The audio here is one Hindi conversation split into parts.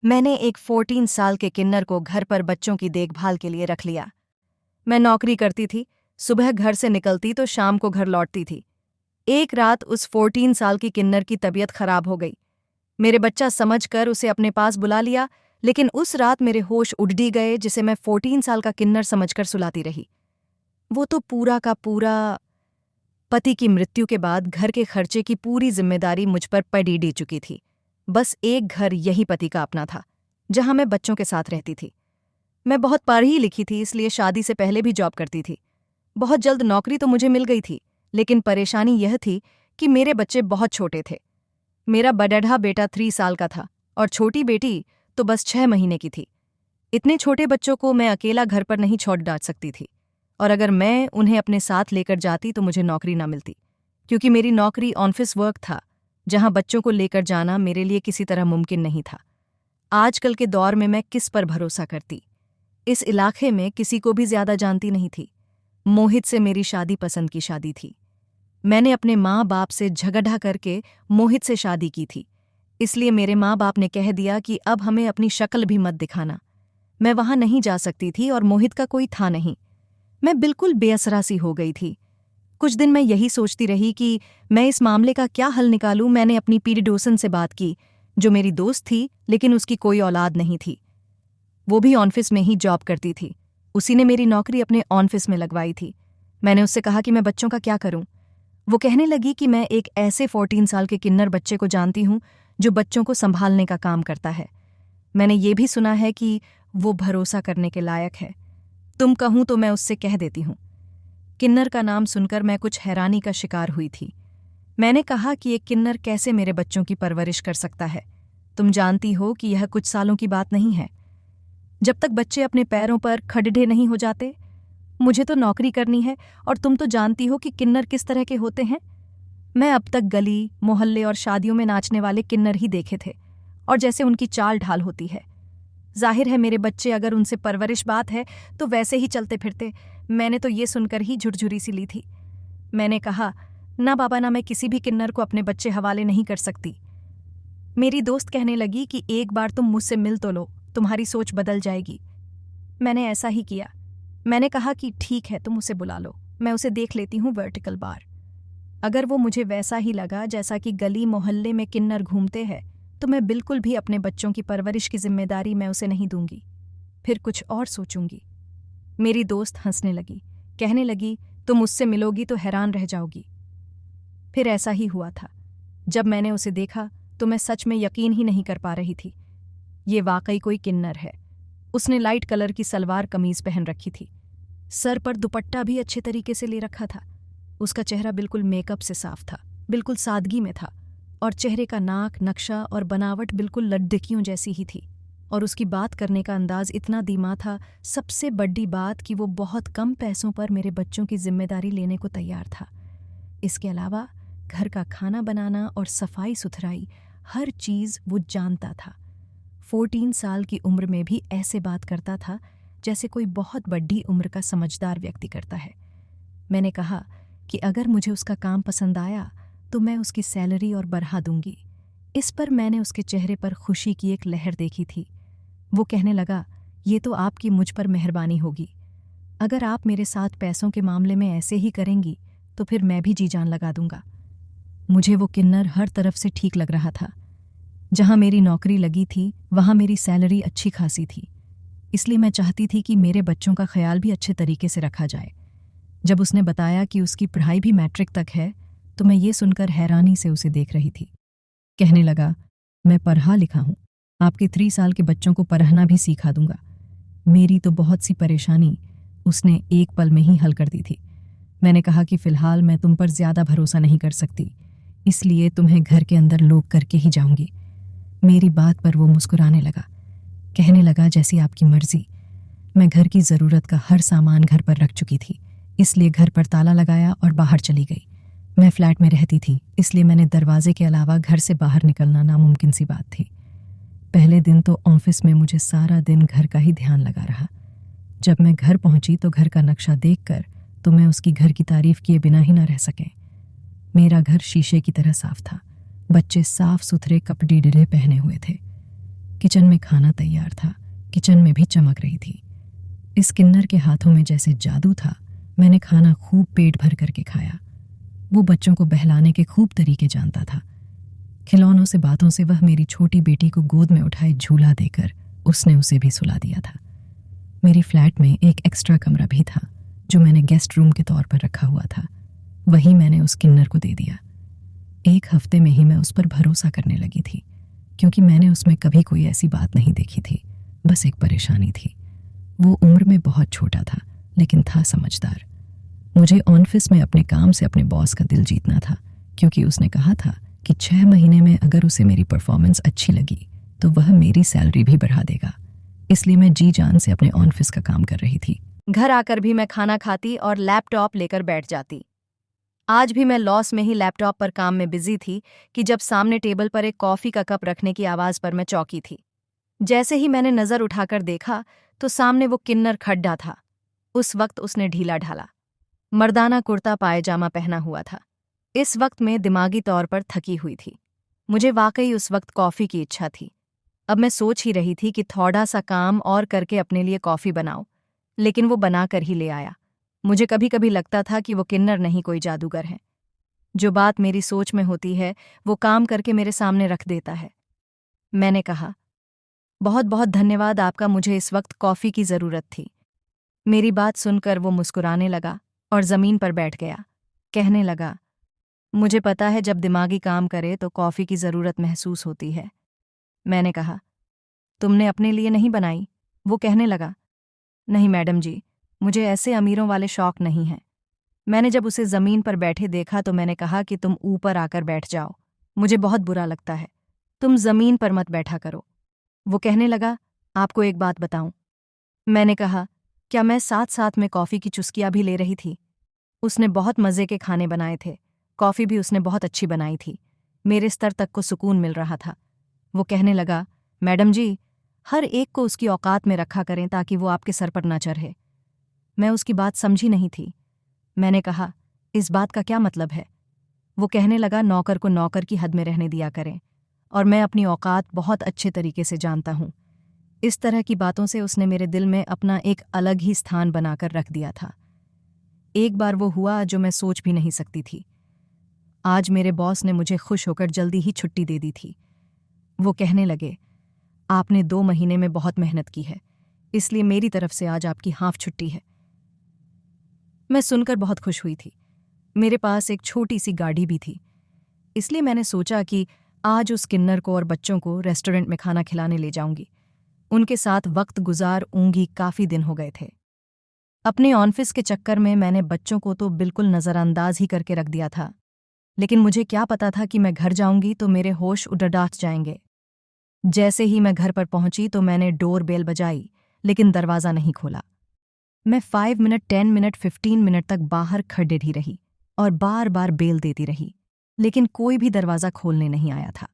मैंने एक 14 साल के किन्नर को घर पर बच्चों की देखभाल के लिए रख लिया। मैं नौकरी करती थी, सुबह घर से निकलती तो शाम को घर लौटती थी। एक रात उस 14 साल की किन्नर की तबीयत खराब हो गई। मेरे बच्चा समझकर उसे अपने पास बुला लिया, लेकिन उस रात मेरे होश उड़ गए, जिसे मैं 14 साल का किन्नर समझकर सुलाती रही। वो तो पूरा का पूरा। पति की मृत्यु के बाद घर के खर्चे की पूरी जिम्मेदारी मुझ पर पड़ी चुकी थी। बस एक घर यही पति का अपना था, जहां मैं बच्चों के साथ रहती थी। मैं बहुत पढ़ी लिखी थी, इसलिए शादी से पहले भी जॉब करती थी। बहुत जल्द नौकरी तो मुझे मिल गई थी, लेकिन परेशानी यह थी कि मेरे बच्चे बहुत छोटे थे। मेरा बड़ढ़ा बेटा 3 साल का था और छोटी बेटी तो बस 6 महीने की थी। इतने छोटे बच्चों को मैं अकेला घर पर नहीं छोड़ डाल सकती थी, और अगर मैं उन्हें अपने साथ लेकर जाती तो मुझे नौकरी ना मिलती, क्योंकि मेरी नौकरी ऑफिस वर्क था, जहां बच्चों को लेकर जाना मेरे लिए किसी तरह मुमकिन नहीं था। आजकल के दौर में मैं किस पर भरोसा करती? इस इलाके में किसी को भी ज्यादा जानती नहीं थी। मोहित से मेरी शादी पसंद की शादी थी। मैंने अपने माँ बाप से झगड़ा करके मोहित से शादी की थी, इसलिए मेरे माँ बाप ने कह दिया कि अब हमें अपनी शक्ल भी मत दिखाना। मैं वहां नहीं जा सकती थी और मोहित का कोई था नहीं। मैं बिल्कुल बेअसरा सी हो गई थी। कुछ दिन मैं यही सोचती रही कि मैं इस मामले का क्या हल निकालूं। मैंने अपनी पीडिडोसन से बात की, जो मेरी दोस्त थी, लेकिन उसकी कोई औलाद नहीं थी। वो भी ऑफिस में ही जॉब करती थी। उसी ने मेरी नौकरी अपने ऑफिस में लगवाई थी। मैंने उससे कहा कि मैं बच्चों का क्या करूं। वो कहने लगी कि मैं एक ऐसे 14 साल के किन्नर बच्चे को जानती हूं जो बच्चों को संभालने का काम करता है। मैंने ये भी सुना है कि वो भरोसा करने के लायक है। तुम कहूं तो मैं उससे कह देती हूं। किन्नर का नाम सुनकर मैं कुछ हैरानी का शिकार हुई थी। मैंने कहा कि एक किन्नर कैसे मेरे बच्चों की परवरिश कर सकता है? तुम जानती हो कि यह कुछ सालों की बात नहीं है। जब तक बच्चे अपने पैरों पर खड़े नहीं हो जाते। मुझे तो नौकरी करनी है, और तुम तो जानती हो कि किन्नर किस तरह के होते हैं। मैं अब तक गली, मोहल्ले और शादियों में नाचने वाले किन्नर ही देखे थे, और जैसे उनकी चाल ढाल होती है। जाहिर है मेरे बच्चे, अगर उनसे परवरिश बात है, तो वैसे ही चलते फिरते। मैंने तो ये सुनकर ही झुरझुरी सी ली थी। मैंने कहा, ना बाबा, ना मैं किसी भी किन्नर को अपने बच्चे हवाले नहीं कर सकती। मेरी दोस्त कहने लगी कि एक बार तुम मुझसे मिल तो लो, तुम्हारी सोच बदल जाएगी। मैंने ऐसा ही किया। मैंने कहा कि ठीक है, तुम उसे बुला लो, मैं उसे देख लेती हूँ वर्टिकल बार। अगर वो मुझे वैसा ही लगा जैसा कि गली मोहल्ले में किन्नर घूमते हैं, तो मैं बिल्कुल भी अपने बच्चों की परवरिश की जिम्मेदारी मैं उसे नहीं दूंगी। फिर कुछ और सोचूंगी। मेरी दोस्त हंसने लगी, कहने लगी, तुम उससे मिलोगी तो हैरान रह जाओगी। फिर ऐसा ही हुआ था। जब मैंने उसे देखा तो मैं सच में यकीन ही नहीं कर पा रही थी। ये वाकई कोई किन्नर है। उसने लाइट कलर की सलवार कमीज पहन रखी थी। सर पर दुपट्टा भी अच्छे तरीके से ले रखा था। उसका चेहरा बिल्कुल मेकअप से साफ था, बिल्कुल सादगी में था, और चेहरे का नाक, नक्शा और बनावट बिल्कुल लड्डकियों जैसी ही थी। और उसकी बात करने का अंदाज इतना धीमा था। सबसे बड़ी बात कि वो बहुत कम पैसों पर मेरे बच्चों की जिम्मेदारी लेने को तैयार था। इसके अलावा घर का खाना बनाना और सफाई सुथराई, हर चीज़ वो जानता था। 14 साल की उम्र में भी ऐसे बात करता था जैसे कोई बहुत बड़ी उम्र का समझदार व्यक्ति करता है। मैंने कहा कि अगर मुझे उसका काम पसंद आया तो मैं उसकी सैलरी और बढ़ा दूंगी। इस पर मैंने उसके चेहरे पर खुशी की एक लहर देखी थी। वो कहने लगा, ये तो आपकी मुझ पर मेहरबानी होगी। अगर आप मेरे साथ पैसों के मामले में ऐसे ही करेंगी तो फिर मैं भी जी जान लगा दूंगा। मुझे वो किन्नर हर तरफ से ठीक लग रहा था। जहां मेरी नौकरी लगी थी वहां मेरी सैलरी अच्छी खासी थी, इसलिए मैं चाहती थी कि मेरे बच्चों का ख्याल भी अच्छे तरीके से रखा जाए। जब उसने बताया कि उसकी पढ़ाई भी मैट्रिक तक है, तो मैं ये सुनकर हैरानी से उसे देख रही थी। कहने लगा, मैं पढ़ा लिखा हूं, आपके 3 साल के बच्चों को पढ़ना भी सिखा दूंगा। मेरी तो बहुत सी परेशानी उसने एक पल में ही हल कर दी थी। मैंने कहा कि फिलहाल मैं तुम पर ज्यादा भरोसा नहीं कर सकती, इसलिए तुम्हें घर के अंदर लोग करके ही जाऊंगी। मेरी बात पर वो मुस्कुराने लगा, कहने लगा, जैसी आपकी मर्जी। मैं घर की ज़रूरत का हर सामान घर पर रख चुकी थी, इसलिए घर पर ताला लगाया और बाहर चली गई। मैं फ्लैट में रहती थी, इसलिए मैंने दरवाजे के अलावा घर से बाहर निकलना नामुमकिन सी बात थी। पहले दिन तो ऑफिस में मुझे सारा दिन घर का ही ध्यान लगा रहा। जब मैं घर पहुंची तो घर का नक्शा देखकर तो मैं उसकी घर की तारीफ किए बिना ही न रह सके। मेरा घर शीशे की तरह साफ था। बच्चे साफ सुथरे कपड़े डिरे पहने हुए थे। किचन में खाना तैयार था, किचन में भी चमक रही थी। इस किन्नर के हाथों में जैसे जादू था। मैंने खाना खूब पेट भर करके खाया। वो बच्चों को बहलाने के खूब तरीके जानता था। खिलौनों से बातों से वह मेरी छोटी बेटी को गोद में उठाए झूला देकर उसने उसे भी सुला दिया था। मेरी फ्लैट में एक एक्स्ट्रा कमरा भी था जो मैंने गेस्ट रूम के तौर पर रखा हुआ था। वही मैंने उस किन्नर को दे दिया। 1 हफ्ते में ही मैं उस पर भरोसा करने लगी थी, क्योंकि मैंने उसमें कभी कोई ऐसी बात नहीं देखी थी। बस एक परेशानी थी। वो उम्र में बहुत छोटा था, लेकिन था समझदार। मुझे ऑफिस में अपने काम से अपने बॉस का दिल जीतना था, क्योंकि उसने कहा था कि 6 महीने में अगर उसे मेरी परफॉर्मेंस अच्छी लगी तो वह मेरी सैलरी भी बढ़ा देगा। इसलिए मैं जी जान से अपने ऑफिस का काम कर रही थी। घर आकर भी मैं खाना खाती और लैपटॉप लेकर बैठ जाती। आज भी मैं लॉस में ही लैपटॉप पर काम में बिजी थी कि जब सामने टेबल पर एक कॉफी का कप रखने की आवाज पर मैं चौंकी थी। जैसे ही मैंने नजर उठाकर देखा तो सामने वो किन्नर खड़ा था। उस वक्त उसने ढीला ढाला मर्दाना कुर्ता पायजामा पहना हुआ था। इस वक्त मैं दिमागी तौर पर थकी हुई थी। मुझे वाकई उस वक्त कॉफी की इच्छा थी। अब मैं सोच ही रही थी कि थोड़ा सा काम और करके अपने लिए कॉफी बनाऊं, लेकिन वो बनाकर ही ले आया। मुझे कभी कभी लगता था कि वो किन्नर नहीं, कोई जादूगर है। जो बात मेरी सोच में होती है वो काम करके मेरे सामने रख देता है। मैंने कहा, बहुत बहुत धन्यवाद आपका, मुझे इस वक्त कॉफी की जरूरत थी। मेरी बात सुनकर वो मुस्कुराने लगा और जमीन पर बैठ गया। कहने लगा, मुझे पता है जब दिमागी काम करे तो कॉफी की जरूरत महसूस होती है। मैंने कहा, तुमने अपने लिए नहीं बनाई? वो कहने लगा, नहीं मैडम जी, मुझे ऐसे अमीरों वाले शौक नहीं हैं। मैंने जब उसे जमीन पर बैठे देखा तो मैंने कहा कि तुम ऊपर आकर बैठ जाओ, मुझे बहुत बुरा लगता है, तुम जमीन पर मत बैठा करो। वो कहने लगा, आपको एक बात बताऊं? मैंने कहा, क्या? मैं साथ साथ में कॉफी की चुस्कियां भी ले रही थी। उसने बहुत मज़े के खाने बनाए थे, कॉफ़ी भी उसने बहुत अच्छी बनाई थी। मेरे स्तर तक को सुकून मिल रहा था। वो कहने लगा, मैडम जी, हर एक को उसकी औकात में रखा करें ताकि वो आपके सर पर न चढ़े। मैं उसकी बात समझी नहीं थी। मैंने कहा, इस बात का क्या मतलब है? वो कहने लगा, नौकर को नौकर की हद में रहने दिया करें, और मैं अपनी औकात बहुत अच्छे तरीके से जानता हूँ। इस तरह की बातों से उसने मेरे दिल में अपना एक अलग ही स्थान बनाकर रख दिया था। एक बार वो हुआ जो मैं सोच भी नहीं सकती थी। आज मेरे बॉस ने मुझे खुश होकर जल्दी ही छुट्टी दे दी थी। वो कहने लगे, आपने 2 महीने में बहुत मेहनत की है, इसलिए मेरी तरफ से आज आपकी हाफ छुट्टी है। मैं सुनकर बहुत खुश हुई थी। मेरे पास एक छोटी सी गाड़ी भी थी, इसलिए मैंने सोचा कि आज उस किन्नर को और बच्चों को रेस्टोरेंट में खाना खिलाने ले जाऊंगी। उनके साथ वक्त गुजारूंगी, काफ़ी दिन हो गए थे। अपने ऑफिस के चक्कर में मैंने बच्चों को तो बिल्कुल नज़रअंदाज ही करके रख दिया था, लेकिन मुझे क्या पता था कि मैं घर जाऊंगी तो मेरे होश उड़ाट जाएंगे। जैसे ही मैं घर पर पहुंची तो मैंने डोर बेल बजाई, लेकिन दरवाज़ा नहीं खोला। मैं 5 मिनट, 10 मिनट, 15 मिनट तक बाहर खड़े ही रही और बार बार बेल देती रही, लेकिन कोई भी दरवाज़ा खोलने नहीं आया था।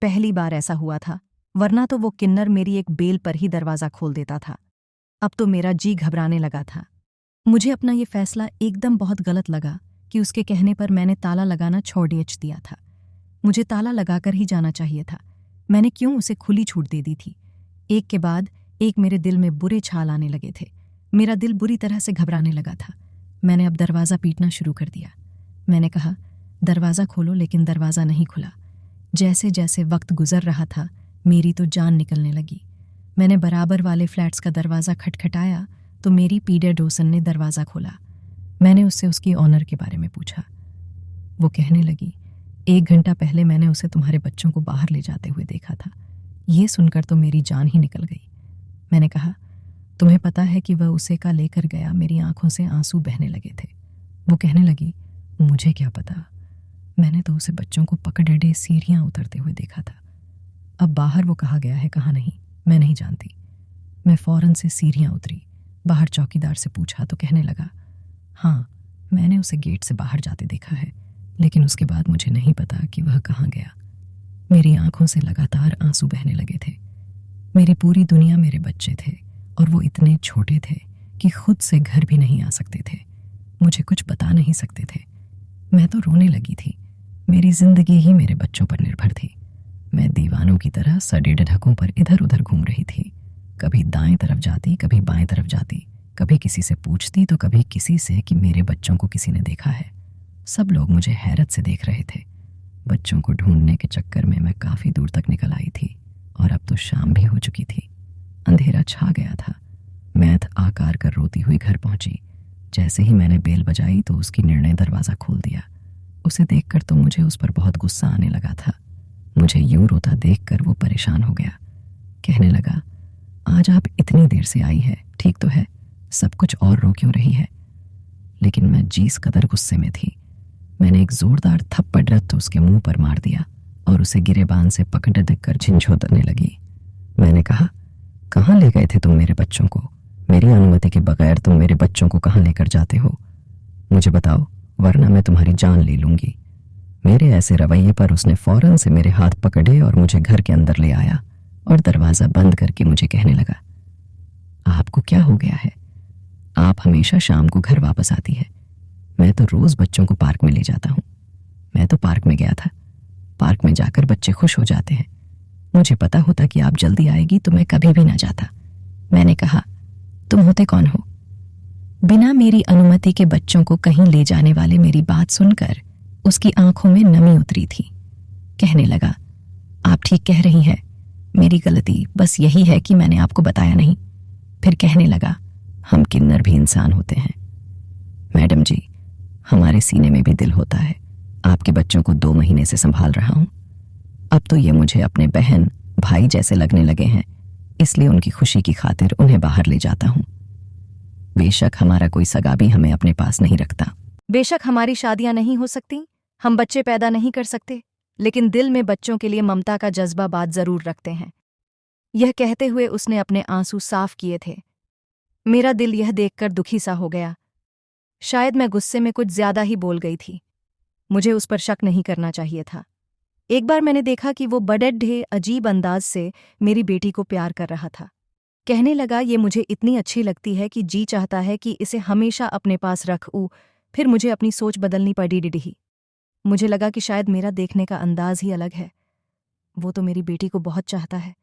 पहली बार ऐसा हुआ था, वरना तो वो किन्नर मेरी एक बेल पर ही दरवाज़ा खोल देता था। अब तो मेरा जी घबराने लगा था। मुझे अपना ये फैसला एकदम बहुत गलत लगा कि उसके कहने पर मैंने ताला लगाना छोड़ दिया था। मुझे ताला लगाकर ही जाना चाहिए था। मैंने क्यों उसे खुली छूट दे दी थी? एक के बाद एक मेरे दिल में बुरे छाल आने लगे थे। मेरा दिल बुरी तरह से घबराने लगा था। मैंने अब दरवाज़ा पीटना शुरू कर दिया। मैंने कहा, दरवाज़ा खोलो, लेकिन दरवाज़ा नहीं खुला। जैसे जैसे वक्त गुजर रहा था, मेरी तो जान निकलने लगी। मैंने बराबर वाले फ्लैट्स का दरवाज़ा खटखटाया तो मेरी पीडर डोसन ने दरवाज़ा खोला। मैंने उससे उसकी ऑनर के बारे में पूछा। वो कहने लगी, 1 घंटा पहले मैंने उसे तुम्हारे बच्चों को बाहर ले जाते हुए देखा था। ये सुनकर तो मेरी जान ही निकल गई। मैंने कहा, तुम्हें पता है कि वह उसे का लेकर गया? मेरी आंखों से आंसू बहने लगे थे। वो कहने लगी, मुझे क्या पता, मैंने तो उसे बच्चों को पकड़े सीढ़ियाँ उतरते हुए देखा था। अब बाहर वो कहाँ गया है, कहाँ नहीं, मैं नहीं जानती। मैं फौरन से सीढ़ियाँ उतरी, बाहर चौकीदार से पूछा तो कहने लगा, हाँ, मैंने उसे गेट से बाहर जाते देखा है, लेकिन उसके बाद मुझे नहीं पता कि वह कहाँ गया। मेरी आंखों से लगातार आंसू बहने लगे थे। मेरी पूरी दुनिया मेरे बच्चे थे, और वो इतने छोटे थे कि खुद से घर भी नहीं आ सकते थे, मुझे कुछ बता नहीं सकते थे। मैं तो रोने लगी थी। मेरी जिंदगी ही मेरे बच्चों पर निर्भर थी। मैं दीवानों की तरह सड़े ढकों पर इधर उधर घूम रही थी। कभी दाएं तरफ जाती, कभी बाएं तरफ जाती, कभी किसी से पूछती तो कभी किसी से कि मेरे बच्चों को किसी ने देखा है। सब लोग मुझे हैरत से देख रहे थे। बच्चों को ढूंढने के चक्कर में मैं काफ़ी दूर तक निकल आई थी और अब तो शाम भी हो चुकी थी। अंधेरा छा गया था। मैथ आकार कर रोती हुई घर पहुंची। जैसे ही मैंने बेल बजाई तो उसकी निर्णय दरवाज़ा खोल दिया। उसे देखकर तो मुझे उस पर बहुत गुस्सा आने लगा था। मुझे यूं रोता देखकर वो परेशान हो गया। कहने लगा, आज आप इतनी देर से आई है, ठीक तो है, सब कुछ और रो क्यों रही है? लेकिन मैं जिस कदर गुस्से में थी, मैंने एक जोरदार थप्पड़ रत्त उसके मुंह पर मार दिया और उसे गिरेबान से पकड़ कर झिंझोतने लगी। मैंने कहा, कहाँ ले गए थे तुम मेरे बच्चों को? मेरी अनुमति के बगैर तुम मेरे बच्चों को कहाँ लेकर जाते हो? मुझे बताओ, वरना मैं तुम्हारी जान ले लूंगी। मेरे ऐसे रवैये पर उसने फौरन से मेरे हाथ पकड़े और मुझे घर के अंदर ले आया और दरवाज़ा बंद करके मुझे कहने लगा, आपको क्या हो गया है? आप हमेशा शाम को घर वापस आती है। मैं तो रोज़ बच्चों को पार्क में ले जाता हूँ। मैं तो पार्क में गया था। पार्क में जाकर बच्चे खुश हो जाते हैं। मुझे पता होता कि आप जल्दी आएगी तो मैं कभी भी ना जाता। मैंने कहा, तुम होते कौन हो? बिना मेरी अनुमति के बच्चों को कहीं ले जाने वाले मेरी बात सुनकर उसकी आंखों में नमी उतरी थी। कहने लगा, आप ठीक कह रही हैं, मेरी गलती बस यही है कि मैंने आपको बताया नहीं। फिर कहने लगा, हम किन्नर भी इंसान होते हैं। मैडम जी, हमारे सीने में भी दिल होता है। आपके बच्चों को 2 महीने से संभाल रहा हूं। अब तो ये मुझे अपने बहन भाई जैसे लगने लगे हैं, इसलिए उनकी खुशी की खातिर उन्हें बाहर ले जाता हूं। बेशक हमारा कोई सगा भी हमें अपने पास नहीं रखता। बेशक हमारी शादियां नहीं हो सकती, हम बच्चे पैदा नहीं कर सकते, लेकिन दिल में बच्चों के लिए ममता का जज्बा बात जरूर रखते हैं। यह कहते हुए उसने अपने आंसू साफ किए थे। मेरा दिल यह देखकर दुखी सा हो गया। शायद मैं गुस्से में कुछ ज्यादा ही बोल गई थी। मुझे उस पर शक नहीं करना चाहिए था। एक बार मैंने देखा कि वो बड़े ढे अजीब अंदाज से मेरी बेटी को प्यार कर रहा था। कहने लगा, ये मुझे इतनी अच्छी लगती है कि जी चाहता है कि इसे हमेशा अपने पास रखूं। फिर मुझे अपनी सोच बदलनी पड़ी डिडही। मुझे लगा कि शायद मेरा देखने का अंदाज ही अलग है। वो तो मेरी बेटी को बहुत चाहता है।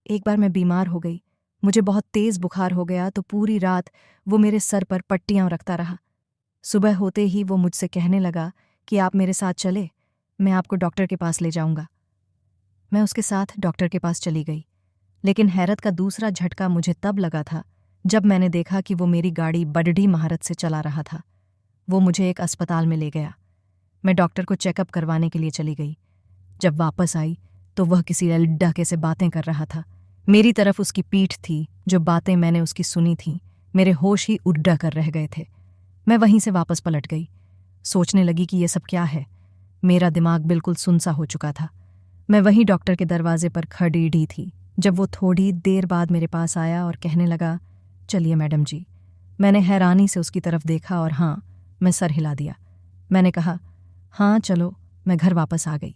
एक बार मैं बीमार हो गई। मुझे बहुत तेज बुखार हो गया तो पूरी रात वो मेरे सर पर पट्टियां रखता रहा। सुबह होते ही वो मुझसे कहने लगा कि आप मेरे साथ चले, मैं आपको डॉक्टर के पास ले जाऊंगा। मैं उसके साथ डॉक्टर के पास चली गई, लेकिन हैरत का दूसरा झटका मुझे तब लगा था जब मैंने देखा कि वो मेरी गाड़ी बड़ी महारत से चला रहा था। वो मुझे एक अस्पताल में ले गया। मैं डॉक्टर को चेकअप करवाने के लिए चली गई। जब वापस आई तो वह किसी लड्डाके से बातें कर रहा था। मेरी तरफ उसकी पीठ थी। जो बातें मैंने उसकी सुनी थीं, मेरे होश ही उड्डा कर रह गए थे। मैं वहीं से वापस पलट गई। सोचने लगी कि ये सब क्या है। मेरा दिमाग बिल्कुल सुनसा हो चुका था। मैं वहीं डॉक्टर के दरवाजे पर खड़ी थी जब वो थोड़ी देर बाद मेरे पास आया और कहने लगा, चलिए मैडम जी। मैंने हैरानी से उसकी तरफ देखा और हाँ, मैं सर हिला दिया। मैंने कहा, हाँ चलो। मैं घर वापस आ गई।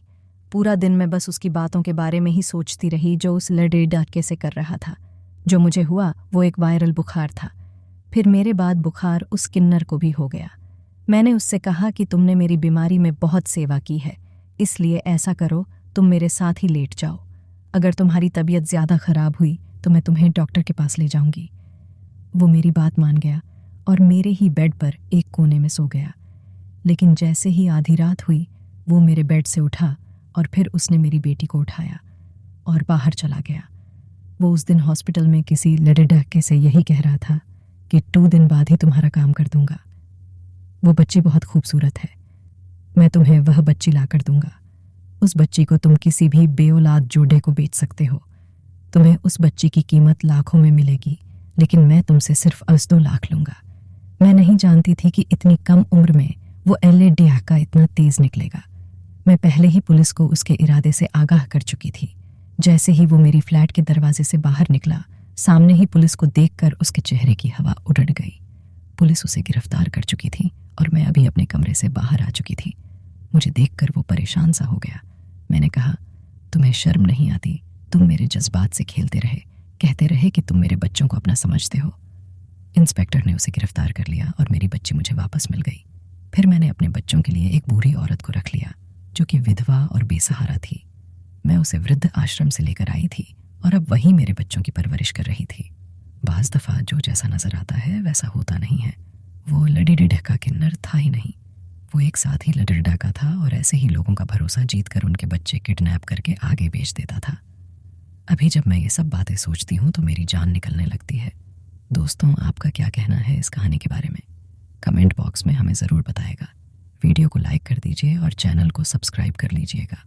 पूरा दिन मैं बस उसकी बातों के बारे में ही सोचती रही जो उस लड़े डाके से कर रहा था। जो मुझे हुआ वो एक वायरल बुखार था। फिर मेरे बाद बुखार उस किन्नर को भी हो गया। मैंने उससे कहा कि तुमने मेरी बीमारी में बहुत सेवा की है, इसलिए ऐसा करो, तुम मेरे साथ ही लेट जाओ। अगर तुम्हारी तबीयत ज़्यादा ख़राब हुई तो मैं तुम्हें डॉक्टर के पास ले जाऊंगी। वो मेरी बात मान गया और मेरे ही बेड पर एक कोने में सो गया। लेकिन जैसे ही आधी रात हुई, वो मेरे बेड से उठा और फिर उसने मेरी बेटी को उठाया और बाहर चला गया। वो उस दिन हॉस्पिटल में किसी लड़के से यही कह रहा था कि 2 दिन बाद ही तुम्हारा काम कर दूंगा। वो बच्ची बहुत खूबसूरत है, मैं तुम्हें वह बच्ची ला कर दूंगा। उस बच्ची को तुम किसी भी बेऔलाद जोड़े को बेच सकते हो। तुम्हें उस बच्ची की कीमत लाखों में मिलेगी, लेकिन मैं तुमसे सिर्फ 2 लाख लूंगा। मैं नहीं जानती थी कि इतनी कम उम्र में वो एल का इतना तेज निकलेगा। मैं पहले ही पुलिस को उसके इरादे से आगाह कर चुकी थी। जैसे ही वो मेरी फ्लैट के दरवाजे से बाहर निकला, सामने ही पुलिस को देखकर उसके चेहरे की हवा उड़ गई। पुलिस उसे गिरफ्तार कर चुकी थी और मैं अभी अपने कमरे से बाहर आ चुकी थी। मुझे देखकर वो परेशान सा हो गया। मैंने कहा, तुम्हें शर्म नहीं आती? तुम मेरे जज्बात से खेलते रहे, कहते रहे कि तुम मेरे बच्चों को अपना समझते हो। इंस्पेक्टर ने उसे गिरफ्तार कर लिया और मेरी बच्ची मुझे वापस मिल गई। फिर मैंने अपने बच्चों के लिए एक बूढ़ी औरत को रख लिया जो कि विधवा और बेसहारा थी। मैं उसे वृद्ध आश्रम से लेकर आई थी और अब वही मेरे बच्चों की परवरिश कर रही थी। बाज दफ़ा जो जैसा नजर आता है वैसा होता नहीं है। वो लडीडिडह का किन्नर था ही नहीं। वो एक साथ ही लडीडिडह का था और ऐसे ही लोगों का भरोसा जीत कर उनके बच्चे किडनैप करके आगे बेच देता था। अभी जब मैं ये सब बातें सोचती हूँ तो मेरी जान निकलने लगती है। दोस्तों, आपका क्या कहना है इस कहानी के बारे में? कमेंट बॉक्स में हमें ज़रूर बताएगा। वीडियो को लाइक कर दीजिए और चैनल को सब्सक्राइब कर लीजिएगा।